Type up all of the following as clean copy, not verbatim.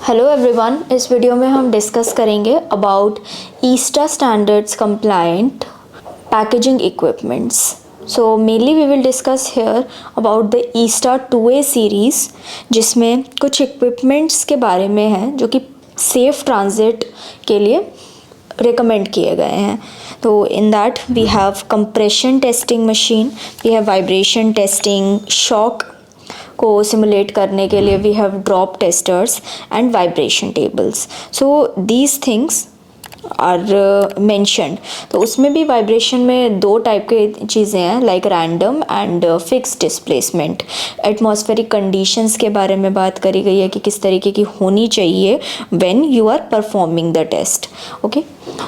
Hello everyone, इस video में हम डिस्कस करेंगे about ISTA standards compliant packaging equipments. So mainly we will discuss here about the ISTA 2A series, जिसमें कुछ equipments के बारे में है जो कि सेफ़ ट्रांजिट के लिए रिकमेंड किए गए हैं. तो in that we have compression testing machine, we have vibration testing, shock को सिमुलेट करने के लिए we have drop testers and vibration tables. So these things are mentioned. तो उसमें भी वाइब्रेशन में दो टाइप के चीज़ें हैं, like random and fix displacement. Atmospheric conditions के बारे में बात करी गई है कि किस तरीके की होनी चाहिए when you are performing the test. Okay,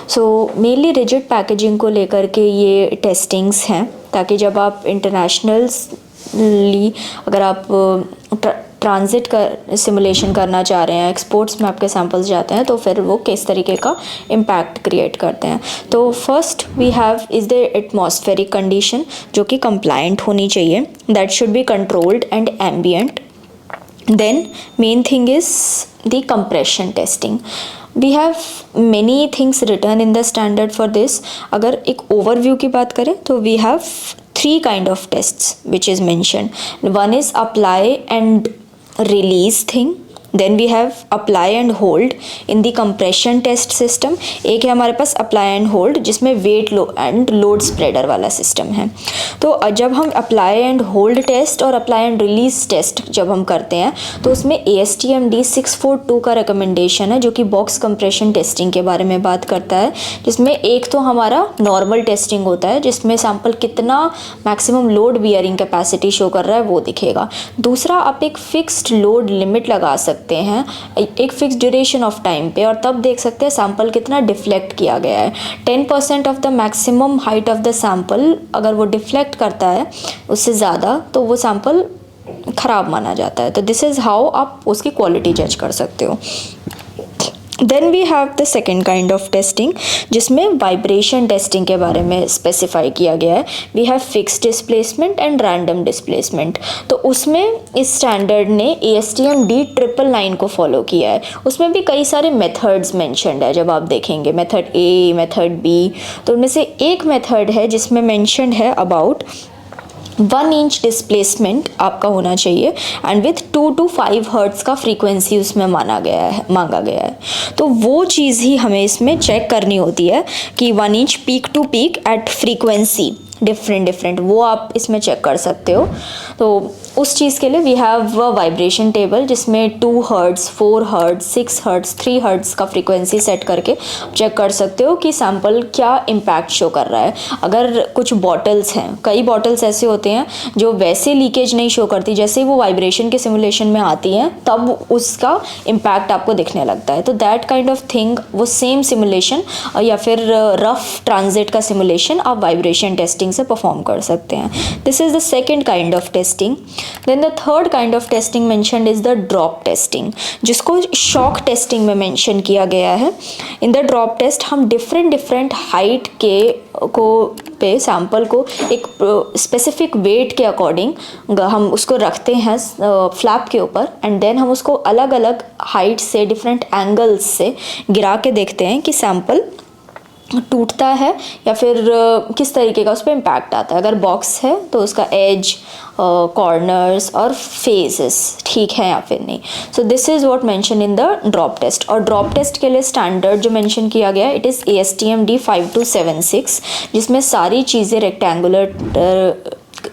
so mainly rigid packaging को लेकर के ये टेस्टिंग्स हैं, ताकि जब आप इंटरनेशनली अगर आप ट्रांजिट का सिमुलेशन करना चाह रहे हैं, एक्सपोर्ट्स में आपके सैंपल्स जाते हैं, तो फिर वो किस तरीके का इम्पैक्ट क्रिएट करते हैं. तो first we have is the atmospheric condition, जो कि कंप्लायंट होनी चाहिए. That should be controlled and ambient. Then main thing is the compression testing. We have many things written in the standard for this. अगर एक overview की बात करें तो we have 3 kind of tests which is mentioned. One is apply and release thing. Then we have apply and hold in the compression test system. एक है हमारे पास apply and hold, जिसमें weight and load spreader वाला system है. तो जब हम apply and hold test और apply and release टेस्ट जब हम करते हैं, तो उसमें ASTM D642 का रिकमेंडेशन है, जो कि बॉक्स कंप्रेशन टेस्टिंग के बारे में बात करता है. जिसमें एक तो हमारा नॉर्मल टेस्टिंग होता है, जिसमें सैंपल कितना maximum load bearing capacity show कर रहा है वो दिखेगा. दूसरा, आप एक फिक्स्ड लोड लिमिट लगा सकते हैं एक फिक्स ड्यूरेशन ऑफ टाइम पे, और तब देख सकते हैं सैंपल कितना डिफ्लेक्ट किया गया है. 10% of the maximum height of the sample अगर वो डिफ्लेक्ट करता है उससे ज़्यादा, तो वो सैंपल ख़राब माना जाता है. तो दिस इज़ हाउ आप उसकी क्वालिटी जज कर सकते हो. Then we have the second kind of testing, जिसमें वाइब्रेशन टेस्टिंग के बारे में स्पेसिफाई किया गया है. We have fix displacement and random displacement. तो उसमें इस स्टैंडर्ड ने ASTM D999 को फॉलो किया है. उसमें भी कई सारे मेथड्स मेंशन्ड है. जब आप देखेंगे मेथड A, मेथड B, तो उनमें से एक मेथड है जिसमें मेंशन्ड है अबाउट 1 इंच डिस्प्लेसमेंट आपका होना चाहिए एंड विथ 2 to 5 हर्ट्ज़ का फ्रीक्वेंसी उसमें मांगा गया है. तो वो चीज़ ही हमें इसमें चेक करनी होती है कि 1 inch peak to peak at frequency different वो आप इसमें चेक कर सकते हो. तो उस चीज़ के लिए we have a vibration table, जिसमें 2 हर्ट्ज़, 4 हर्ट्ज़, 6 हर्ट्ज़, 3 हर्ट्ज़ का फ्रीक्वेंसी सेट करके चेक कर सकते हो कि सैंपल क्या इम्पैक्ट शो कर रहा है. अगर कुछ बॉटल्स हैं, कई बॉटल्स ऐसे होते हैं जो वैसे लीकेज नहीं शो करती, जैसे वो वाइब्रेशन के सिमुलेशन में आती हैं तब उसका इम्पैक्ट आपको दिखने लगता है. तो दैट काइंड ऑफ थिंग, वो सेम सिमुलेशन या फिर रफ ट्रांजिट का सिमुलेशन आप वाइब्रेशन टेस्टिंग से परफॉर्म कर सकते हैं. This is the second kind of testing. Then the third kind of testing mentioned is the drop testing, जिसको शॉक टेस्टिंग में मेंशन किया गया है. इन द ड्रॉप टेस्ट हम डिफरेंट हाइट के पे सैंपल को एक स्पेसिफिक वेट के अकॉर्डिंग हम उसको रखते हैं फ्लैप के ऊपर, एंड देन हम उसको अलग अलग हाइट से, डिफरेंट एंगल्स से गिरा के देखते हैं कि सैंपल टूटता है या फिर किस तरीके का उस पर इम्पैक्ट आता है. अगर बॉक्स है तो उसका एज, कॉर्नर्स और फेसेस ठीक है या फिर नहीं. So this is what mention in the drop test. और ड्रॉप टेस्ट के लिए स्टैंडर्ड जो मेंशन किया गया है, इट इज़ ASTM D5276, जिसमें सारी चीज़ें रेक्टेंगुलर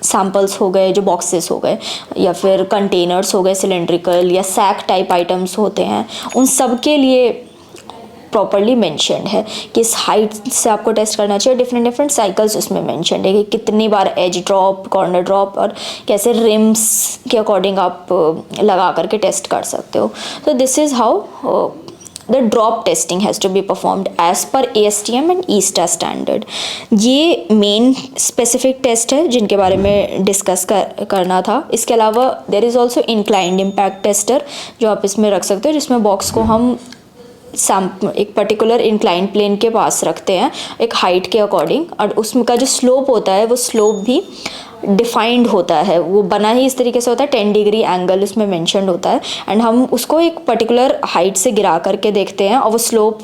सैम्पल्स हो गए, जो बॉक्सेस हो गए, या फिर कंटेनर्स हो गए सिलेंड्रिकल, या सैक टाइप आइटम्स होते हैं, उन सब के लिए प्रॉपरली मेंशन्ड है कि इस हाइट से आपको टेस्ट करना चाहिए. डिफरेंट साइकिल्स उसमें मेंशन्ड है कि कितनी बार एज ड्रॉप, कॉर्नर ड्रॉप, और कैसे रिम्स के अकॉर्डिंग आप लगा करके टेस्ट कर सकते हो. तो this is how the drop testing has to be performed as per ASTM and ISTA standard. ये मेन स्पेसिफिक टेस्ट है जिनके बारे में डिस्कस करना था. इसके अलावा there is also inclined impact tester, जो आप इसमें रख सकते हो, जिसमें बॉक्स को हम एक पर्टिकुलर इंक्लाइन प्लेन के पास रखते हैं एक हाइट के अकॉर्डिंग, और उसका जो स्लोप होता है वो स्लोप भी डिफाइंड होता है, वो बना ही इस तरीके से होता है, 10 डिग्री एंगल उसमें मेंशनड होता है एंड हम उसको एक पर्टिकुलर हाइट से गिरा करके देखते हैं और वो स्लोप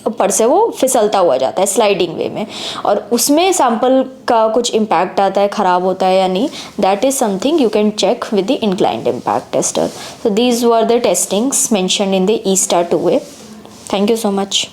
ऊपर से वो फिसलता हुआ जाता है स्लाइडिंग वे में, और उसमें सैंपल का कुछ इम्पैक्ट आता है, ख़राब होता है या नहीं, that is something you can check with the inclined impact tester. So these were the testings mentioned in the E-STAR 2A. Thank you so much.